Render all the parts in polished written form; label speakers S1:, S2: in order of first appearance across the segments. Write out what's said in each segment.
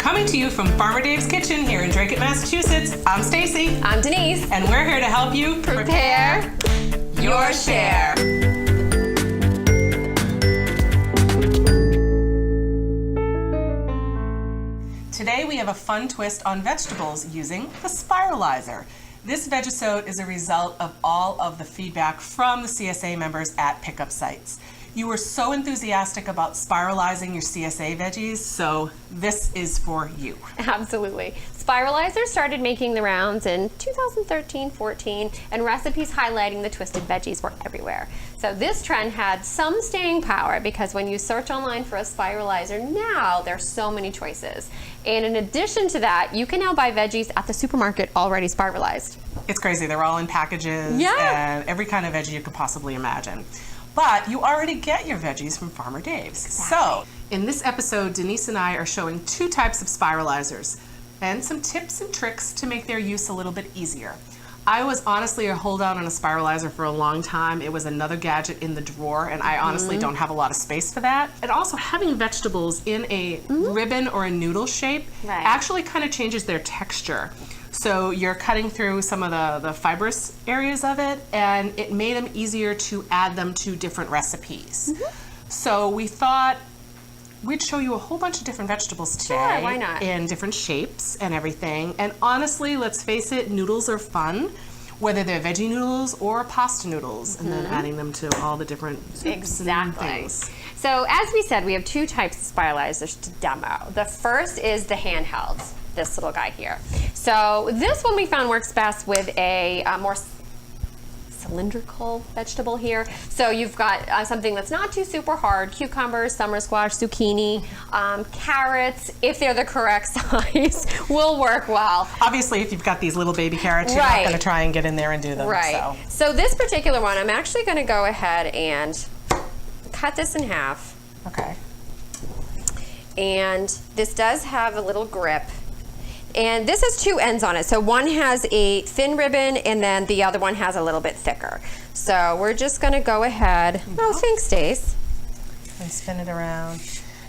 S1: Coming to you from Farmer Dave's Kitchen here in Drake, Massachusetts, I'm Stacey.
S2: I'm Denise.
S1: And we're here to help you
S2: prepare your share.
S1: Today we have a fun twist on vegetables using the spiralizer. This Vegisode is a result of all of the feedback from the CSA members at pickup sites. You were so enthusiastic about spiralizing your CSA veggies, so this is for you.
S2: Absolutely. Spiralizers started making the rounds in 2013-14, and recipes highlighting the twisted veggies were everywhere. So this trend had some staying power because when you search online for a spiralizer now, there's so many choices. And in addition to that, you can now buy veggies at the supermarket already spiralized.
S1: It's crazy. They're all in packages and every kind of veggie you could possibly imagine. But you already get your veggies from Farmer Dave's.
S2: Exactly.
S1: So, in this episode, Denise and I are showing two types of spiralizers and some tips and tricks to make their use a little bit easier. I was honestly a holdout on a spiralizer for a long time. It was another gadget in the drawer, and I honestly don't have a lot of space for that. And also, having vegetables in a ribbon or a noodle shape actually kind of changes their texture. So you're cutting through some of the fibrous areas of it, and it made them easier to add them to different recipes. So we thought we'd show you a whole bunch of different vegetables today.
S2: Sure, why not?
S1: In different shapes and everything. And honestly, let's face it, noodles are fun, whether they're veggie noodles or pasta noodles, and then adding them to all the different soups and things.
S2: So as we said, we have two types of spiralizers to demo. The first is the handhelds. This little guy here. So this one we found works best with a more cylindrical vegetable here. So you've got something that's not too super hard: cucumbers, summer squash, zucchini, carrots, if they're the correct size, will work well.
S1: Obviously, if you've got these little baby carrots, you're not going to try and get in there and do them.
S2: So this particular one, I'm actually going to go ahead and cut this in half.
S1: Okay.
S2: And this does have a little grip. And this has two ends on it. So one has a thin ribbon and then the other one has a little bit thicker. So we're just gonna go ahead. Oh, thanks, Stace.
S1: And spin it around.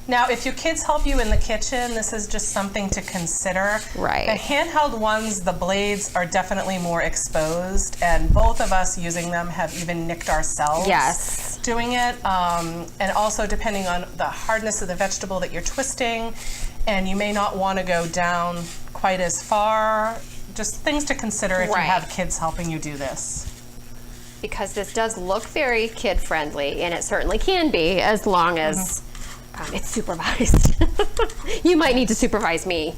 S1: Now, if your kids help you in the kitchen, this is just something to consider.
S2: Right.
S1: The handheld ones, the blades are definitely more exposed, and both of us using them have even nicked ourselves doing it. And also depending on the hardness of the vegetable that you're twisting, and you may not want to go down quite as far. Just things to consider if you have kids helping you do this.
S2: Because this does look very kid-friendly, and it certainly can be as long as it's supervised. You might need to supervise me.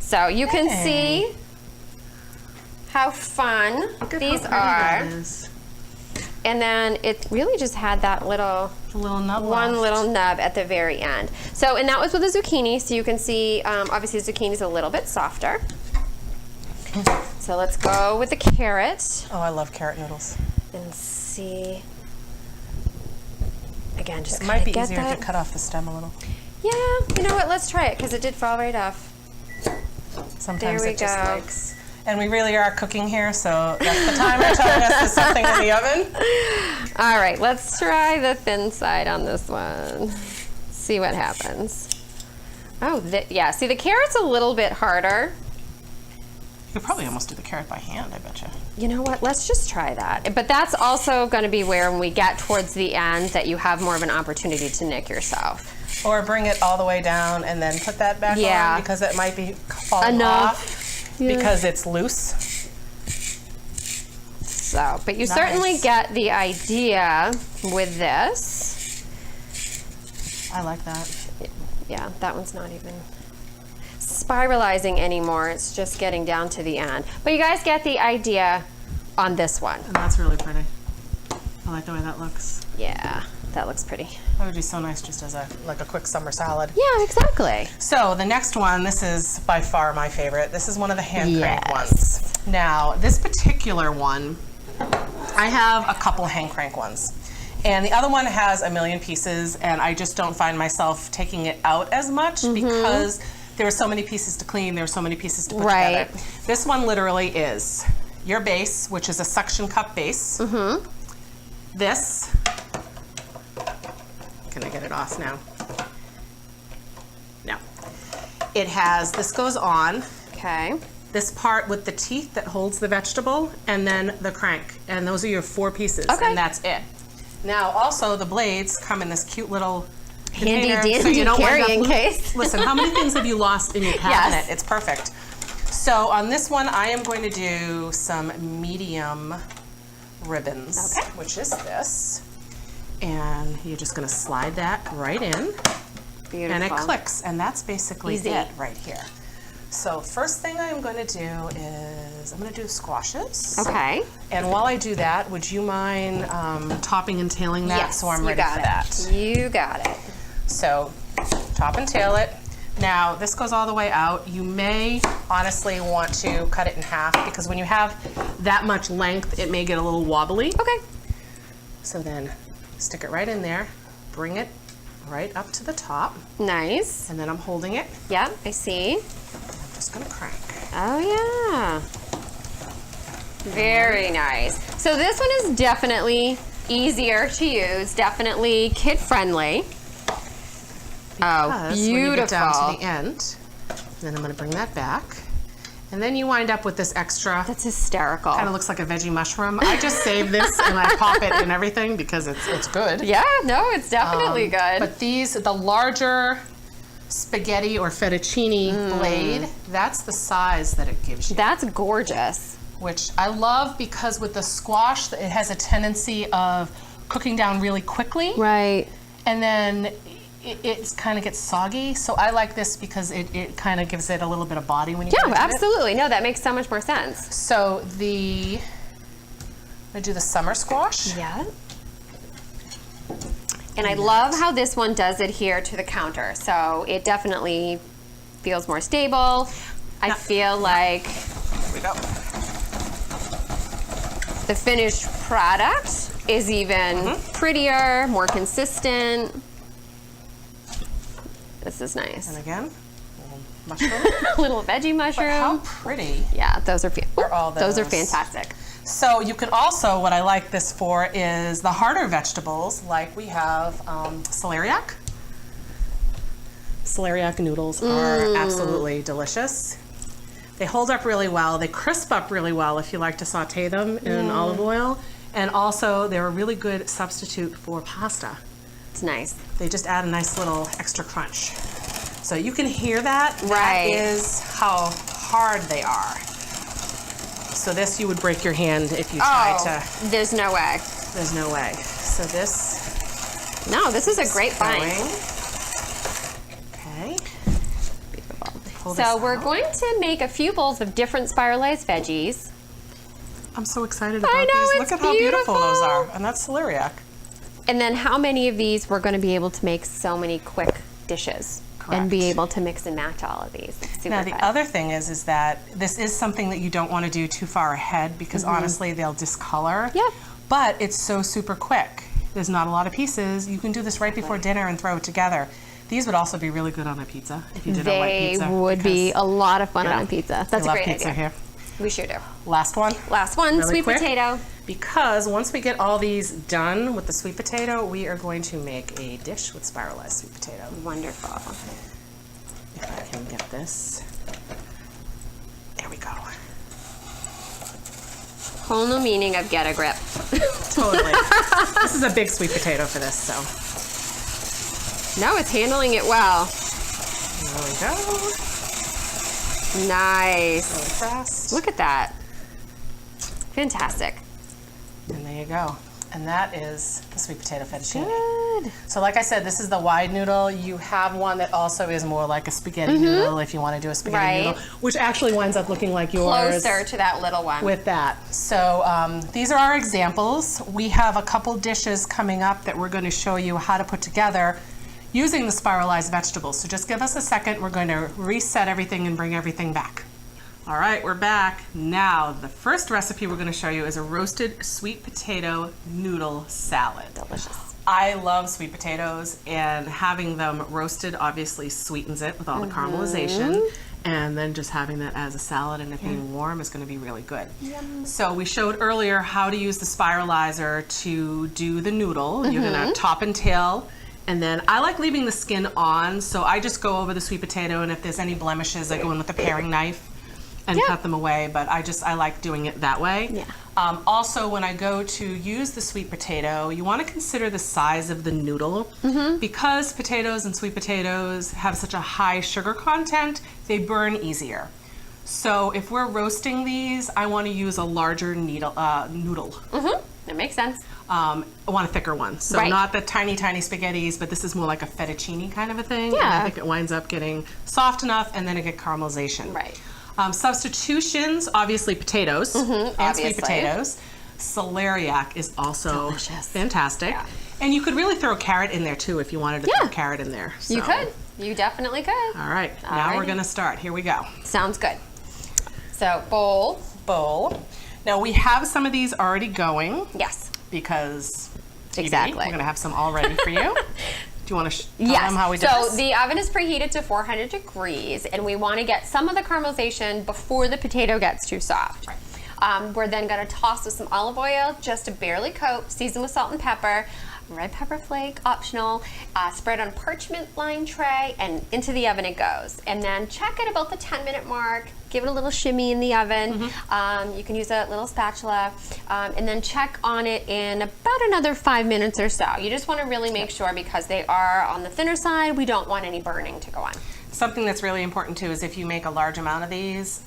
S2: So you can see how fun these are. And then it really just had that little
S1: nub
S2: one little nub at the very end. So, and that was with the zucchini. So you can see, obviously the zucchini is a little bit softer. So let's go with the carrot.
S1: Oh, I love carrot noodles.
S2: And see. Again, just
S1: it might be easier to cut off the stem a little.
S2: Yeah, you know what? Let's try it because it did fall right off.
S1: Sometimes it just likes. And we really are cooking here, so that's the timer telling us there's something in the oven.
S2: All right, let's try the thin side on this one. See what happens. Oh, yeah, see the carrot's a little bit harder.
S1: You could probably almost do the carrot by hand, I bet you.
S2: You know what, let's just try that. But that's also gonna be where when we get towards the end that you have more of an opportunity to nick yourself.
S1: Or bring it all the way down and then put that back on because it might be falling off. Because it's loose.
S2: So, but you certainly get the idea with this.
S1: I like that.
S2: Yeah, that one's not even spiralizing anymore. It's just getting down to the end. But you guys get the idea on this one.
S1: And that's really pretty. I like the way that looks.
S2: Yeah, that looks pretty.
S1: That would be so nice just as a quick summer salad.
S2: Yeah, exactly.
S1: So the next one, this is by far my favorite. This is one of the hand crank ones. Now, this particular one, I have a couple hand crank ones. And the other one has a million pieces, and I just don't find myself taking it out as much because there are so many pieces to clean, there are so many pieces to put together. This one literally is your base, which is a suction cup base. This, can I get it off now? No. It has, this goes on,
S2: Okay.
S1: this part with the teeth that holds the vegetable, and then the crank. And those are your 4 pieces,
S2: Okay.
S1: and that's it. Now, also, the blades come in this cute little
S2: Handy
S1: container,
S2: dandy
S1: so you don't wind up
S2: carrying case.
S1: Listen, how many things have you lost in your cabinet?
S2: Yes.
S1: It's perfect. So on this one, I am going to do some medium ribbons,
S2: Okay.
S1: which is this. And you're just going to slide that right in.
S2: Beautiful.
S1: And it clicks, and that's basically
S2: Easy.
S1: it right here. So first thing I'm going to do is I'm going to do squashes.
S2: Okay.
S1: And while I do that, would you mind topping and tailing that
S2: Yes,
S1: so I'm
S2: you
S1: ready
S2: got
S1: for
S2: it.
S1: that?
S2: You got it.
S1: So top and tail it. Now this goes all the way out. You may honestly want to cut it in half because when you have that much length, it may get a little wobbly.
S2: Okay.
S1: So then stick it right in there, bring it right up to the top,
S2: Nice.
S1: and then I'm holding it.
S2: Yep, I see.
S1: I'm just gonna crank.
S2: Oh yeah. Very nice. So this one is definitely easier to use, definitely kid friendly. Oh,
S1: Because when you get down
S2: beautiful.
S1: to the end, then I'm gonna bring that back. And then you wind up with this extra,
S2: That's hysterical.
S1: kind of looks like a veggie mushroom. I just save this and I pop it in everything because it's good.
S2: Yeah, no, it's definitely good.
S1: But these, the larger spaghetti or fettuccine blade, that's the size that it gives you.
S2: That's gorgeous.
S1: Which I love because with the squash, it has a tendency of cooking down really quickly.
S2: Right.
S1: And then it kind of gets soggy. So I like this because it kind of gives it a little bit of body when you
S2: Yeah,
S1: get into it.
S2: absolutely. No, that makes so much more sense.
S1: So I'm gonna do the summer squash.
S2: Yeah. And I love how this one does adhere to the counter. So it definitely feels more stable. I feel like
S1: There we go.
S2: the finished product is even prettier, more consistent. This is nice.
S1: And again, little mushroom.
S2: Little veggie mushroom.
S1: But how pretty
S2: Yeah, those are
S1: are all
S2: those are
S1: those?
S2: fantastic.
S1: So you can also, what I like this for is the harder vegetables, like we have celeriac. Celeriac noodles are absolutely delicious. They hold up really well. They crisp up really well if you like to saute them in olive oil. And also, they're a really good substitute for pasta.
S2: It's nice.
S1: They just add a nice little extra crunch. So you can hear that.
S2: Right.
S1: That is how hard they are. So this, you would break your hand if you tried to.
S2: There's no way.
S1: There's no way. So this
S2: No, this is a great find.
S1: going. Okay.
S2: Beautiful.
S1: Pull this
S2: So we're
S1: out.
S2: going to make a few bowls of different spiralized veggies.
S1: I'm so excited about
S2: I know,
S1: these.
S2: it's
S1: Look at how beautiful those
S2: beautiful.
S1: are. And that's celeriac.
S2: And then how many of these we're going to be able to make so many quick dishes and be
S1: Correct.
S2: able to mix and match all of these. It's super
S1: Now the
S2: fun.
S1: other thing is that this is something that you don't want to do too far ahead because honestly they'll discolor.
S2: Yep.
S1: But it's so super quick. There's not a lot of pieces. You can do this right before dinner and throw it together. These would also be really good on a pizza if you did a white
S2: They
S1: pizza.
S2: would be
S1: because
S2: a lot of fun
S1: you
S2: on
S1: know,
S2: a pizza.
S1: we
S2: That's a
S1: love
S2: great
S1: pizza
S2: idea.
S1: here.
S2: We sure do.
S1: Last one.
S2: Last one,
S1: Really
S2: sweet
S1: quick.
S2: potato.
S1: Because once we get all these done with the sweet potato, we are going to make a dish with spiralized sweet potato.
S2: Wonderful.
S1: If I can get this. There we go.
S2: Whole new meaning of get a grip.
S1: Totally. This is a big sweet potato for this, so
S2: No, it's handling it well.
S1: there we go.
S2: Nice.
S1: Really fast.
S2: Look at that. Fantastic.
S1: And there you go. And that is the sweet potato fettuccine.
S2: Good.
S1: So like I said, this is the wide noodle. You have one that also is more like a spaghetti noodle if you want to do a spaghetti
S2: Right.
S1: noodle, which actually winds up looking like yours.
S2: Closer to that little one.
S1: With that. So these are our examples. We have a couple dishes coming up that we're going to show you how to put together using the spiralized vegetables. So just give us a second. We're going to reset everything and bring everything back. All right, we're back. Now, the first recipe we're going to show you is a roasted sweet potato noodle salad.
S2: Delicious.
S1: I love sweet potatoes, and having them roasted obviously sweetens it with all the caramelization. And then just having that as a salad and it being warm is going to be really good. So we showed earlier how to use the spiralizer to do the noodle. You're going to top and tail And then I like leaving the skin on, so I just go over the sweet potato, and if there's any blemishes, I go in with a paring knife and cut them away, but I like doing it that way.
S2: Yeah.
S1: Also, when I go to use the sweet potato, you want to consider the size of the noodle. Because potatoes and sweet potatoes have such a high sugar content, they burn easier. So if we're roasting these, I want to use a larger noodle.
S2: That makes sense.
S1: I want a thicker one. So
S2: Right.
S1: not the tiny, tiny spaghettis, but this is more like a fettuccine kind of a thing.
S2: Yeah.
S1: And I think it winds up getting soft enough, and then it get caramelization.
S2: Right.
S1: Substitutions, obviously potatoes and
S2: obviously.
S1: sweet potatoes. Celeriac is also
S2: Delicious.
S1: fantastic.
S2: Yeah.
S1: And you could really throw a carrot in there too if you wanted to throw a carrot in there.
S2: You
S1: So,
S2: could. You definitely could.
S1: All right, now we're
S2: Alrighty.
S1: gonna start. Here we go.
S2: Sounds good. So bowl.
S1: Now we have some of these already going
S2: Yes.
S1: because TV,
S2: Exactly.
S1: we're gonna have some all ready for you. Do you want to tell
S2: Yes.
S1: them how we do
S2: So
S1: this?
S2: the oven is preheated to 400 degrees, and we want to get some of the caramelization before the potato gets too soft. We're then going to toss with some olive oil, just to barely coat, season with salt and pepper, red pepper flake, optional, spread on a parchment lined tray, and into the oven it goes. And then check at about the 10-minute mark, give it a little shimmy in the oven. You can use a little spatula, and then check on it in about another 5 minutes or so. You just want to really make sure, because they are on the thinner side, we don't want any burning to go on.
S1: Something that's really important too is if you make a large amount of these,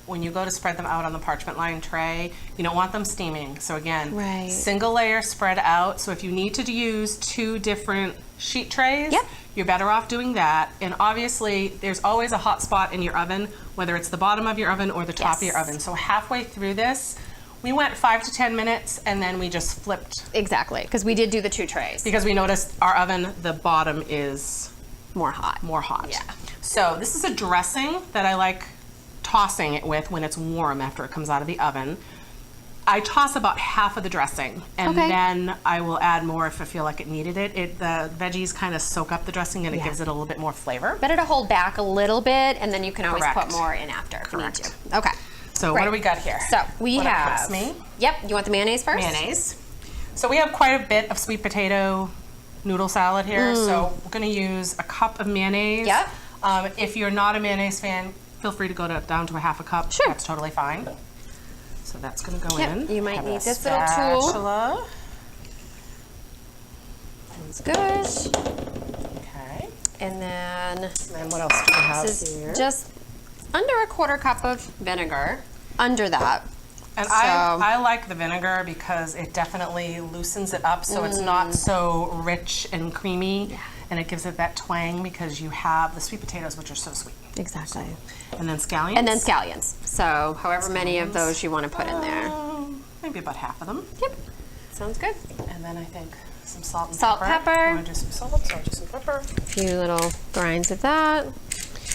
S1: when you go to spread them out on the parchment lined tray, you don't want them steaming. So again,
S2: Right.
S1: single layer spread out. So if you need to use 2 different sheet trays,
S2: Yep.
S1: you're better off doing that. And obviously there's always a hot spot in your oven, whether it's the bottom of your oven or the top of your oven. So halfway through this, we went 5 to 10 minutes and then we just flipped
S2: Exactly, because we did do the 2 trays.
S1: because we noticed our oven, the bottom is
S2: More hot.
S1: more hot.
S2: Yeah.
S1: So this is a dressing that I like tossing it with when it's warm after it comes out of the oven. I toss about half of the dressing, and
S2: Okay.
S1: then I will add more if I feel like it needed it. The veggies kind of soak up the dressing, and it
S2: Yeah.
S1: gives it a little bit more flavor.
S2: Better to hold back a little bit, and then you can always
S1: Correct.
S2: put more in after if you need
S1: Correct.
S2: to. Okay.
S1: So what
S2: Right.
S1: do we got here?
S2: So we
S1: What
S2: have.
S1: impressed me?
S2: Yep. You want the mayonnaise first?
S1: Mayonnaise. So we have quite a bit of sweet potato noodle salad here. So we're going to use a cup of mayonnaise.
S2: Yep.
S1: If you're not a mayonnaise fan, feel free to go down to a half a cup.
S2: Sure.
S1: That's totally fine. So that's going to go
S2: Yep,
S1: in.
S2: you might
S1: Have
S2: need
S1: a
S2: this little tool.
S1: spatula.
S2: That's good.
S1: Okay.
S2: And then
S1: And then what else do we have
S2: this
S1: here?
S2: is just under a 1/4 cup of vinegar. Under that.
S1: And
S2: so-
S1: I like the vinegar because it definitely loosens it up so it's not so rich and creamy. And it gives it that twang because you have the sweet potatoes, which are so sweet.
S2: Exactly.
S1: And then scallions.
S2: And then scallions. So however many of those you want to put in there.
S1: Maybe about half of them.
S2: Yep. Sounds good.
S1: And then I think some salt and
S2: Salt,
S1: pepper.
S2: pepper.
S1: I want to do some salt, so I'll do some pepper.
S2: A few little grinds of that.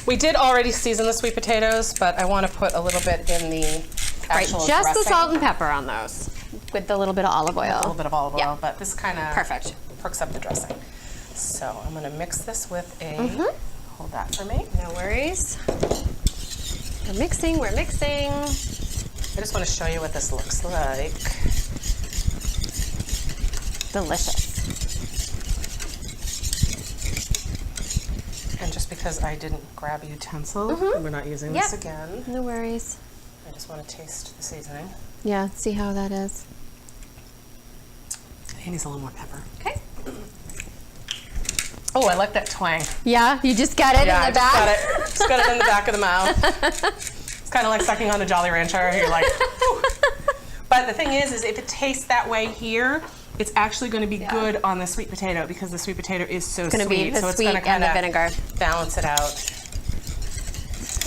S1: We did already season the sweet potatoes, but I want to put a little bit in the
S2: Right,
S1: actual
S2: just
S1: dressing.
S2: the salt and pepper on those, with a little bit of olive
S1: A little
S2: oil.
S1: bit of olive oil,
S2: Yeah.
S1: but this kind of
S2: Perfect.
S1: perks up the dressing. So I'm going to mix this with a, hold that for me.
S2: No worries. We're mixing, we're mixing.
S1: I just want to show you what this looks like.
S2: Delicious.
S1: And just because I didn't grab a utensil, we're not using this
S2: Yep.
S1: again.
S2: No worries.
S1: I just want to taste the seasoning.
S2: Yeah, see how that is.
S1: It needs a little more pepper.
S2: Okay.
S1: Oh, I like that twang.
S2: Yeah, you just got it
S1: Yeah,
S2: in the
S1: I
S2: back.
S1: just got it in the back of the mouth. It's kind of like sucking on a Jolly Rancher. You're like, whew. But the thing is if it tastes that way here, it's actually going to be good on the sweet potato because the sweet potato is so
S2: It's going to
S1: sweet.
S2: be the
S1: so it's
S2: sweet
S1: going to
S2: and the
S1: kind
S2: vinegar.
S1: of balance it out.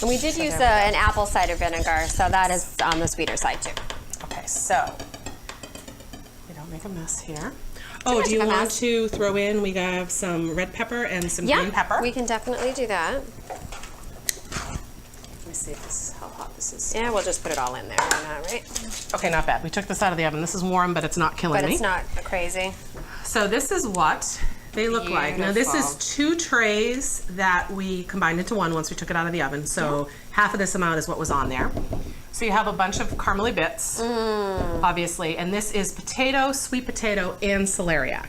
S2: And we did use
S1: there we go.
S2: an apple cider vinegar, so that is on the sweeter side too.
S1: Okay, so we don't make a mess here. Oh,
S2: much
S1: do you
S2: of a
S1: want
S2: mess.
S1: to throw in? We have some red pepper and some
S2: Yeah,
S1: green pepper.
S2: we can definitely do that.
S1: Let me see if this is how hot this is.
S2: Yeah, we'll just put it all in there. Why not, right?
S1: Okay, not bad. We took this out of the oven. This is warm, but it's not killing
S2: But
S1: me.
S2: it's not crazy.
S1: So this is what they look like. Now this is
S2: Beautiful.
S1: 2 trays that we combined into one once we took it out of the oven. So half of this amount is what was on there. So you have a bunch of caramely bits, obviously, and this is potato, sweet potato, and celeriac.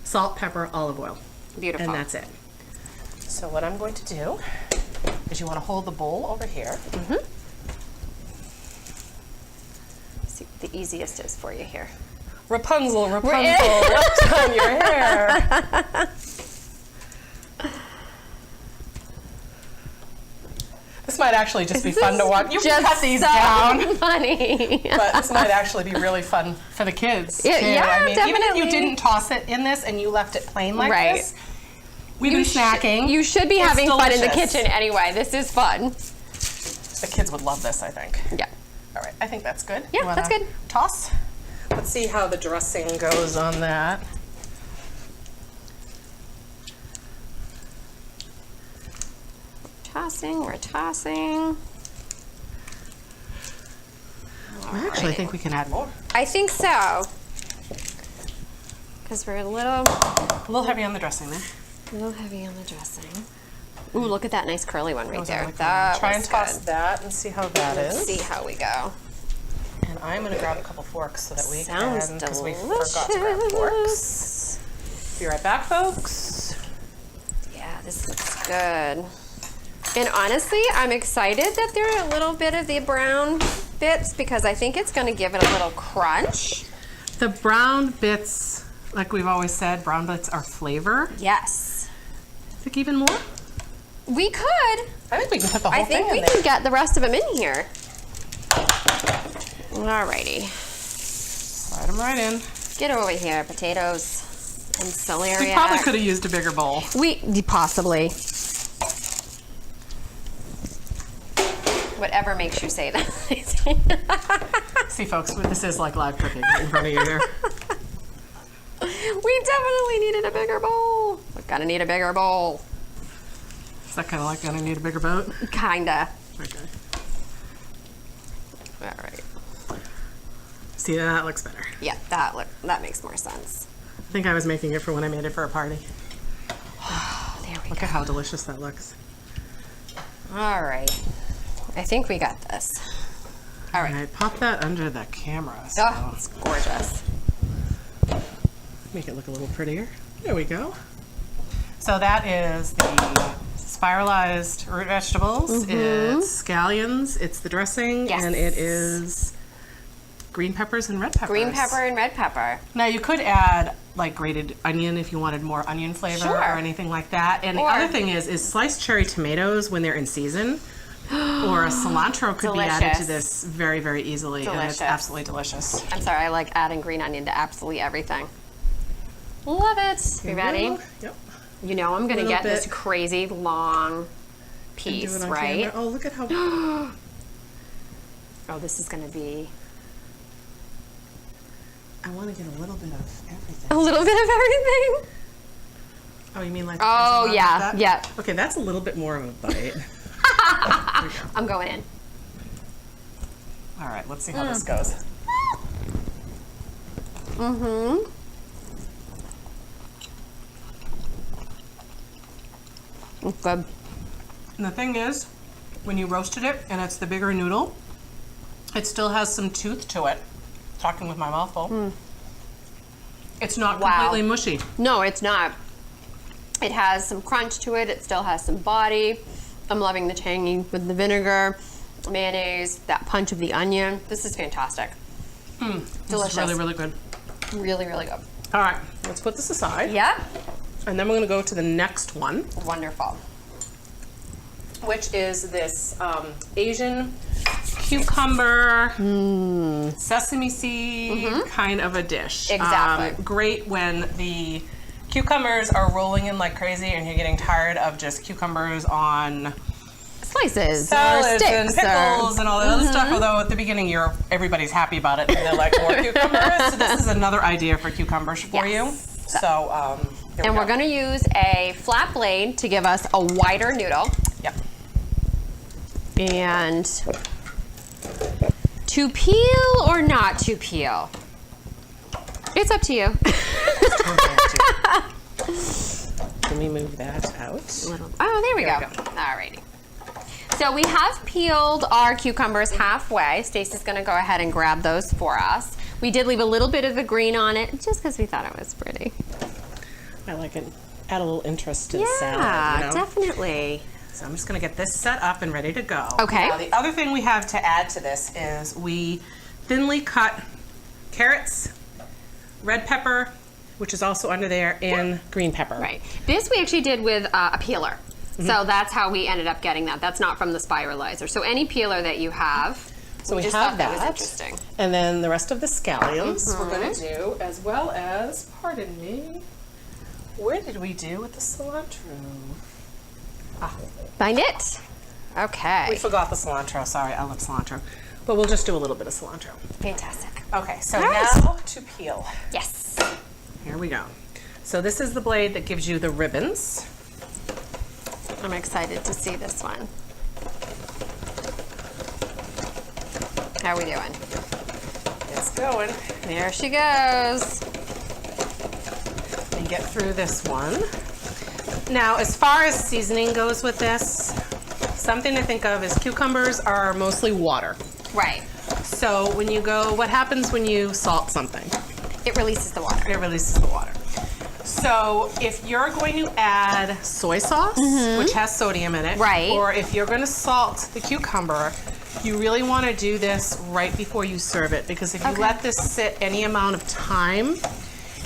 S1: Salt, pepper, olive oil.
S2: Beautiful.
S1: And that's it. So what I'm going to do is you want to hold the bowl over here.
S2: See what the easiest is for you here.
S1: Rapunzel, what's on your hair? This might actually just be fun to watch. You can cut these down.
S2: Funny.
S1: But this might actually be really fun for the kids, too.
S2: Yeah,
S1: I mean, even if
S2: definitely.
S1: you didn't toss it in this and you left it plain like
S2: Right.
S1: this, we've been snacking.
S2: You should be
S1: It's
S2: having fun in the
S1: delicious.
S2: kitchen anyway. This is fun.
S1: The kids would love this, I think.
S2: Yeah.
S1: All right, I think that's good.
S2: Yeah,
S1: You wanna
S2: that's good.
S1: Toss. Let's see how the dressing goes on that.
S2: We're tossing.
S1: I actually think we can add more.
S2: I think so. Because we're a little
S1: heavy on the dressing there.
S2: heavy on the dressing. Ooh, look at that nice curly one right there.
S1: Try
S2: That
S1: and
S2: was
S1: toss
S2: good.
S1: that and see how that
S2: Let's
S1: is.
S2: see how we go.
S1: And I'm going to grab a couple forks so that we
S2: Sounds
S1: can,
S2: delicious.
S1: we forgot to grab forks. Be right back, folks.
S2: Yeah, this looks good. And honestly, I'm excited that there are a little bit of the brown bits because I think it's going to give it a little crunch.
S1: The brown bits, like we've always said, brown bits are flavor.
S2: Yes.
S1: Think even more?
S2: We could.
S1: I think we can put the whole
S2: I
S1: thing
S2: think we
S1: in there.
S2: can get the rest of them in here. Alrighty.
S1: Slide them right in.
S2: Get over here, potatoes and celeriac.
S1: We probably could have used a bigger bowl.
S2: Possibly. Whatever makes you say that.
S1: See, folks, this is like live cooking right in front of you here.
S2: We definitely needed a bigger bowl. We're gonna need a bigger bowl.
S1: Is that kind of like gonna need a bigger boat?
S2: Kinda.
S1: Okay.
S2: All right.
S1: See, that looks better.
S2: Yeah, that makes more sense.
S1: I think I was making it for when I made it for a party.
S2: There we
S1: Look
S2: go.
S1: at how delicious that looks.
S2: All right. I think we got this. All right.
S1: All right, pop that under the camera. So
S2: Oh, it's gorgeous.
S1: make it look a little prettier. There we go. So that is the spiralized root vegetables. It's scallions, it's the dressing,
S2: Yes.
S1: and it is green peppers and red peppers.
S2: Green pepper and red pepper.
S1: Now you could add like grated onion if you wanted more onion flavor
S2: Sure.
S1: or anything like that. And
S2: Or-
S1: the other thing is sliced cherry tomatoes when they're in season. Or a cilantro could be added to
S2: Delicious.
S1: this very, very easily. And it's
S2: Delicious.
S1: absolutely delicious.
S2: I'm sorry, I like adding green onion to absolutely everything. Love it. You ready?
S1: Yep.
S2: You know I'm gonna
S1: Little
S2: get this
S1: bit.
S2: crazy long
S1: And do
S2: piece,
S1: it on
S2: right?
S1: camera. Oh, look at how...
S2: Oh, this is gonna be
S1: I want to get a little bit of everything.
S2: a little bit of everything.
S1: Oh, you mean like...
S2: Oh,
S1: like
S2: yeah,
S1: that?
S2: yeah.
S1: Okay, that's a little bit more of a bite. There we go.
S2: I'm going in.
S1: All right, let's see how this goes.
S2: Mm-hmm. It's good.
S1: And the thing is, when you roasted it and it's the bigger noodle, it still has some tooth to it. Talking with my mouth full. It's not
S2: Wow.
S1: completely mushy.
S2: No, it's not. It has some crunch to it. It still has some body. I'm loving the tangy with the vinegar, mayonnaise, that punch of the onion. This is fantastic.
S1: This
S2: Delicious.
S1: is really, really good.
S2: Really, really good.
S1: All right, let's put this aside.
S2: Yeah.
S1: And then we're gonna go to the next one,
S2: Wonderful.
S1: which is this Asian cucumber, sesame seed kind of a dish.
S2: Exactly.
S1: Great when the cucumbers are rolling in like crazy and you're getting tired of just cucumbers on
S2: Slices or
S1: salads and
S2: sticks
S1: pickles and all that other stuff. Although at the beginning everybody's happy about it and they're like more cucumbers. So this is another idea for cucumbers for you. So here we
S2: And
S1: go.
S2: we're going to use a flat blade to give us a wider noodle.
S1: Yep.
S2: And to peel or not to peel? It's up to you.
S1: Let me move that out.
S2: Oh, there we
S1: There
S2: go.
S1: we go.
S2: Alrighty. So we have peeled our cucumbers halfway. Stacey's going to go ahead and grab those for us. We did leave a little bit of the green on it just because we thought it was pretty.
S1: I like it. add a little interest to the salad.
S2: Yeah, definitely.
S1: So I'm just gonna get this set up and ready to go.
S2: Okay.
S1: Now the other thing we have to add to this is we thinly cut carrots, red pepper, which is also under there, and green pepper.
S2: Right. This we actually did with a peeler. So that's how we ended up getting that. That's not from the spiralizer. So any peeler that you have.
S1: So we
S2: just
S1: have
S2: thought
S1: that.
S2: was interesting.
S1: And then the rest of the scallions we're gonna do, as well as, pardon me, where did we do with the cilantro?
S2: Find it. Okay.
S1: We forgot the cilantro. Sorry, I love cilantro. But we'll just do a little bit of cilantro.
S2: Fantastic.
S1: Okay, so
S2: Nice.
S1: now to peel.
S2: Yes.
S1: Here we go. So this is the blade that gives you the ribbons.
S2: I'm excited to see this one. How are we doing?
S1: It's going.
S2: There she goes.
S1: We get through this one. Now, as far as seasoning goes with this, something to think of is cucumbers are mostly water.
S2: Right.
S1: So when you go, what happens when you salt something?
S2: It releases the water.
S1: It releases the water. So if you're going to add soy sauce, which has sodium in it,
S2: Right.
S1: or if you're going to salt the cucumber, you really want to do this right before you serve it, because if you let this sit any amount of time,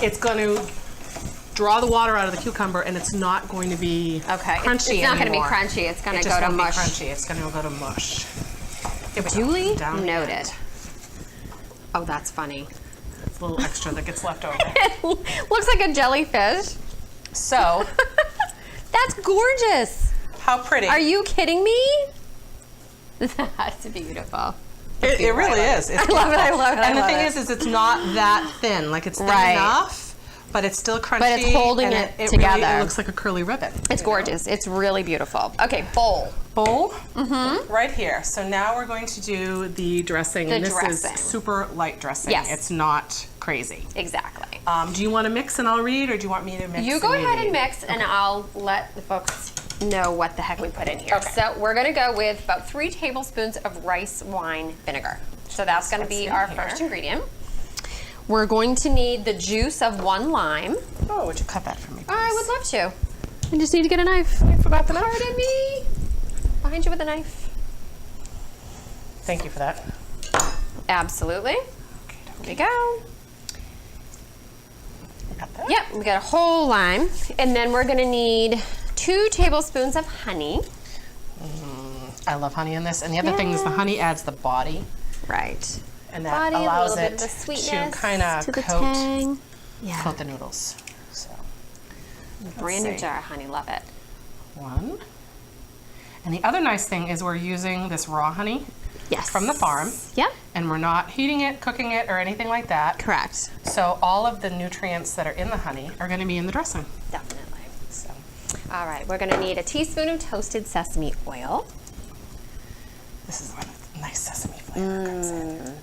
S1: it's going to draw the water out of the cucumber, and it's not going to be crunchy
S2: It's not going to be
S1: anymore.
S2: crunchy. It's going
S1: It
S2: to
S1: just
S2: go to
S1: won't be
S2: mush.
S1: crunchy. It's going to go to mush. Here we go.
S2: Duly
S1: Down the
S2: noted.
S1: end.
S2: Oh, that's funny.
S1: It's a little extra that gets left over.
S2: It looks like a jellyfish.
S1: So,
S2: That's gorgeous.
S1: how pretty.
S2: Are you kidding me? That's beautiful.
S1: It really is. It's
S2: I love it, I
S1: beautiful.
S2: love it, I
S1: And the
S2: love
S1: thing
S2: it.
S1: is it's not that thin. Like, it's thin
S2: Right.
S1: enough, but it's still crunchy.
S2: But it's holding
S1: and
S2: it
S1: really,
S2: together.
S1: it looks like a curly ribbon.
S2: It's gorgeous. It's really beautiful. Okay, bowl.
S1: Bowl, right here. So now we're going to do the dressing.
S2: The
S1: and this
S2: dressing.
S1: is super light dressing.
S2: Yes.
S1: It's not crazy.
S2: Exactly.
S1: Do you want to mix and I'll read, or do you want me to mix?
S2: You go ahead and
S1: read?
S2: mix, and I'll let the folks know what the heck we put in here.
S1: Okay.
S2: So we're gonna go with about 3 tablespoons of rice wine vinegar. So that's gonna be
S1: in
S2: our
S1: here.
S2: first ingredient. We're going to need the juice of 1 lime.
S1: Oh, would you cut that for me, please?
S2: I would love to. I just need to get a knife.
S1: I forgot the knife.
S2: Pardon me. Behind you with a knife.
S1: Thank you for that.
S2: Absolutely.
S1: Okay,
S2: There we go.
S1: got that.
S2: Yep, we got a whole lime. And then we're gonna need 2 tablespoons of honey.
S1: I love honey in this. And the other thing is the honey adds the body,
S2: Right.
S1: and that
S2: Body,
S1: allows
S2: a little
S1: it
S2: bit of the
S1: to
S2: sweetness,
S1: kind of
S2: to the
S1: coat
S2: tang. Yeah.
S1: coat the noodles. So,
S2: Brand new
S1: see.
S2: jar of honey, love it.
S1: 1. And the other nice thing is we're using this raw honey
S2: Yes.
S1: from the farm,
S2: Yep.
S1: and we're not heating it, cooking it, or anything like that.
S2: Correct.
S1: So all of the nutrients that are in the honey are going to be in the dressing.
S2: Definitely.
S1: So
S2: All right, we're gonna need a teaspoon of toasted sesame oil.
S1: this is where the nice sesame flavor comes in. There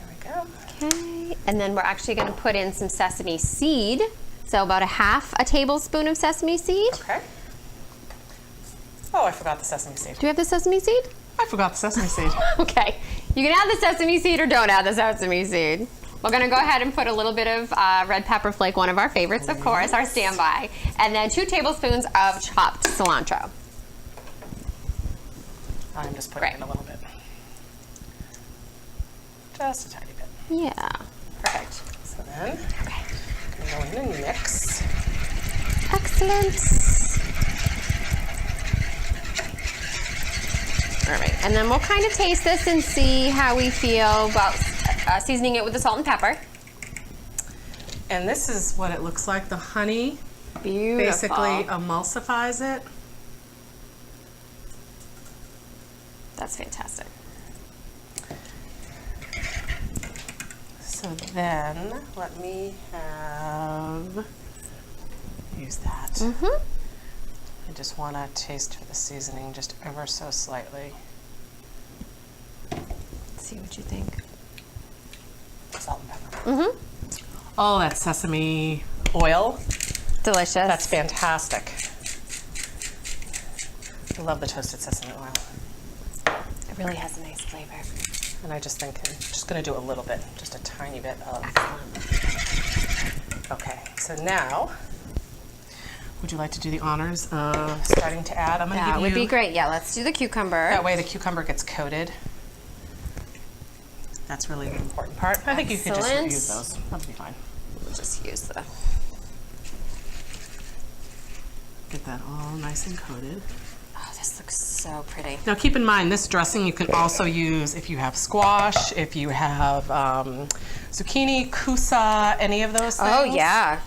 S1: we go.
S2: Okay. And then we're actually gonna put in some sesame seed. So about a 1/2 tablespoon of sesame seed.
S1: Okay. Oh, I forgot the sesame seed.
S2: Do we have the sesame seed?
S1: I forgot the sesame seed.
S2: Okay. You can add the sesame seed or don't add the sesame seed. We're gonna go ahead and put a little bit of red pepper flake, one of our favorites, of course, our standby, and then 2 tablespoons of chopped cilantro.
S1: I'm just putting in a little bit. Just a tiny bit.
S2: Yeah. Perfect.
S1: So then,
S2: Okay.
S1: I'm going to go in and mix.
S2: Excellent. All right, and then we'll kind of taste this and see how we feel about seasoning it with the salt and pepper.
S1: And this is what it looks like. The honey
S2: Beautiful.
S1: basically emulsifies it.
S2: That's fantastic.
S1: So then, let me use that.
S2: Mm-hmm.
S1: I just want to taste for the seasoning just ever so slightly.
S2: See what you think.
S1: Salt and pepper.
S2: Mm-hmm.
S1: Oh, that sesame oil.
S2: Delicious.
S1: That's fantastic. I love the toasted sesame oil.
S2: It really has a nice flavor.
S1: And I just think I'm just going to do a little bit, just a tiny bit of.
S2: Excellent.
S1: Okay, so now would you like to do the honors of starting to add? I'm going to give
S2: That
S1: you...
S2: would be great. Yeah, let's do the cucumber.
S1: That way the cucumber gets coated. That's really the important part. I think you could just
S2: Excellent.
S1: use those. That'll be fine.
S2: We'll just use the...
S1: Get that all nice and coated.
S2: Oh, this looks so pretty.
S1: Now keep in mind, this dressing you can also use if you have squash, if you have zucchini, kusa, any of those things.
S2: Oh, yeah.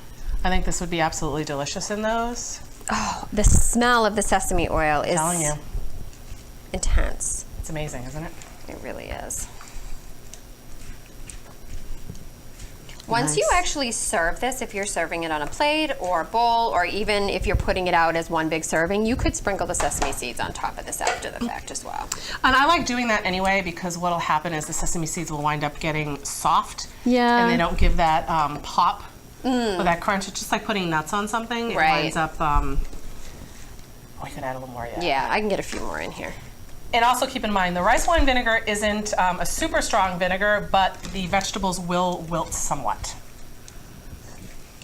S1: I think this would be absolutely delicious in those.
S2: Oh, the smell of the sesame oil is
S1: I'm telling you.
S2: intense.
S1: It's amazing, isn't it?
S2: It really is. Once
S1: Nice.
S2: you actually serve this, if you're serving it on a plate or a bowl, or even if you're putting it out as one big serving, you could sprinkle the sesame seeds on top of this after the fact as well.
S1: And I like doing that anyway because what'll happen is the sesame seeds will wind up getting soft.
S2: Yeah.
S1: And they don't give that pop or that crunch. It's just like putting nuts on something. It
S2: Right.
S1: winds up, oh, you could add a little more, yeah.
S2: Yeah, I can get a few more in here.
S1: And also keep in mind, the rice wine vinegar isn't a super strong vinegar, but the vegetables will wilt somewhat.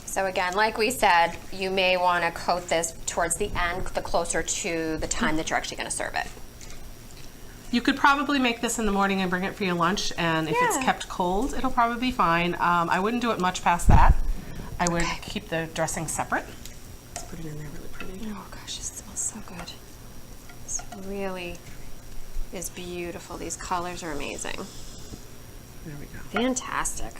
S2: So again, like we said, you may want to coat this towards the end, the closer to the time that you're actually going to serve it.
S1: You could probably make this in the morning and bring it for your lunch, and if it's
S2: Yeah.
S1: kept cold, it'll probably be fine. I wouldn't do it much past that. I would keep the dressing separate. Let's put it in there really pretty.
S2: Oh gosh, it smells so good. This really is beautiful. These colors are amazing.
S1: There we go.
S2: Fantastic.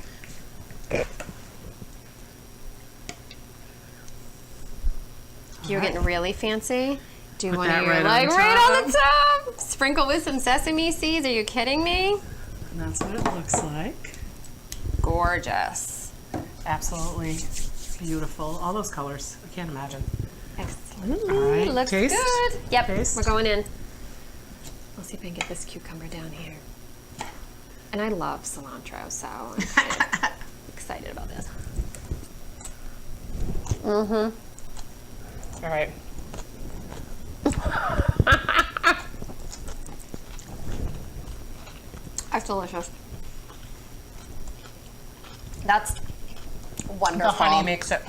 S2: You're getting really fancy. Do
S1: Put
S2: one
S1: that
S2: of your,
S1: right
S2: like
S1: on
S2: right on the
S1: top.
S2: top. Sprinkle with some sesame seeds. Are you kidding me?
S1: And that's what it looks like.
S2: Gorgeous.
S1: Absolutely beautiful. All those colors. I can't imagine.
S2: Excellent.
S1: All right,
S2: Looks
S1: taste.
S2: good. Yep,
S1: Taste.
S2: we're going in. Let's see if I can get this cucumber down here. And I love cilantro, so I'm kind of excited about this. Mm-hmm.
S1: All right.
S2: That's delicious. That's wonderful.
S1: The honey makes it.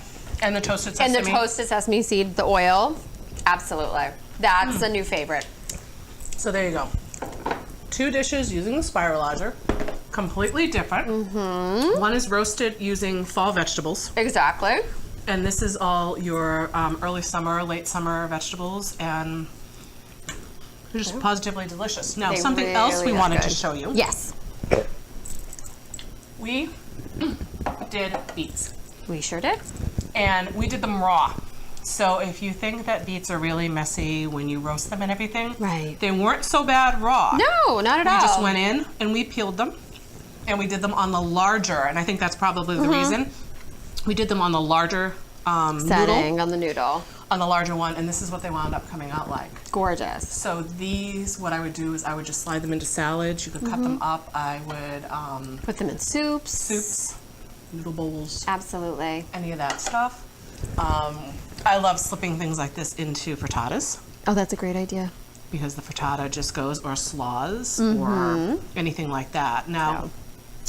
S1: And the toasted
S2: And
S1: sesame.
S2: the toasted sesame seed, the oil. Absolutely. That's a new favorite.
S1: So there you go. 2 dishes using the spiralizer. Completely different.
S2: Mm-hmm.
S1: One is roasted using fall vegetables.
S2: Exactly.
S1: And this is all your early summer, late summer vegetables. And they're just positively delicious. Now,
S2: They
S1: something else we
S2: really are
S1: wanted to
S2: good.
S1: show you.
S2: Yes.
S1: We did beets.
S2: We sure did.
S1: And we did them raw. So if you think that beets are really messy when you roast them and everything,
S2: Right.
S1: they weren't so bad raw.
S2: No, not at
S1: We
S2: all.
S1: just went in and we peeled them. And we did them on the larger, and I think that's probably the reason. We did them on the larger
S2: Setting
S1: noodle,
S2: on the noodle.
S1: on the larger one, and this is what they wound up coming out like.
S2: Gorgeous.
S1: So these, what I would do is I would just slide them into salads. You could cut them up. I would
S2: Put them in soups.
S1: soups, noodle bowls,
S2: Absolutely.
S1: any of that stuff. I love slipping things like this into frittatas
S2: Oh, that's a great idea.
S1: because the frittata just goes, or slaws, or anything like that. Now,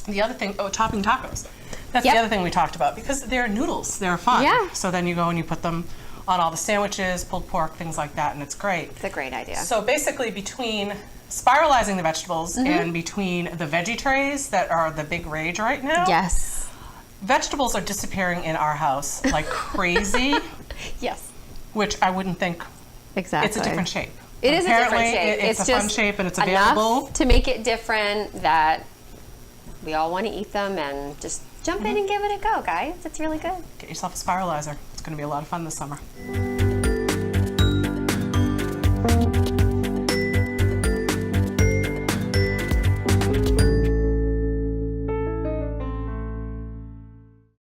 S1: the other thing, topping tacos. That's
S2: Yep.
S1: the other thing we talked about because they're noodles. They're fun.
S2: Yeah.
S1: So then you go and you put them on all the sandwiches, pulled pork, things like that, and it's great.
S2: It's a great idea.
S1: So basically, between spiralizing the vegetables and between the veggie trays that are the big rage right now,
S2: Yes.
S1: vegetables are disappearing in our house like crazy,
S2: Yes.
S1: which I wouldn't think.
S2: Exactly.
S1: It's a different shape.
S2: It is
S1: Apparently,
S2: a different shape.
S1: It's a fun shape and it's
S2: enough
S1: available.
S2: to make it different that we all want to eat them and just jump in and give it a go, guys. It's really good.
S1: Get yourself a spiralizer. It's going to be a lot of fun this summer.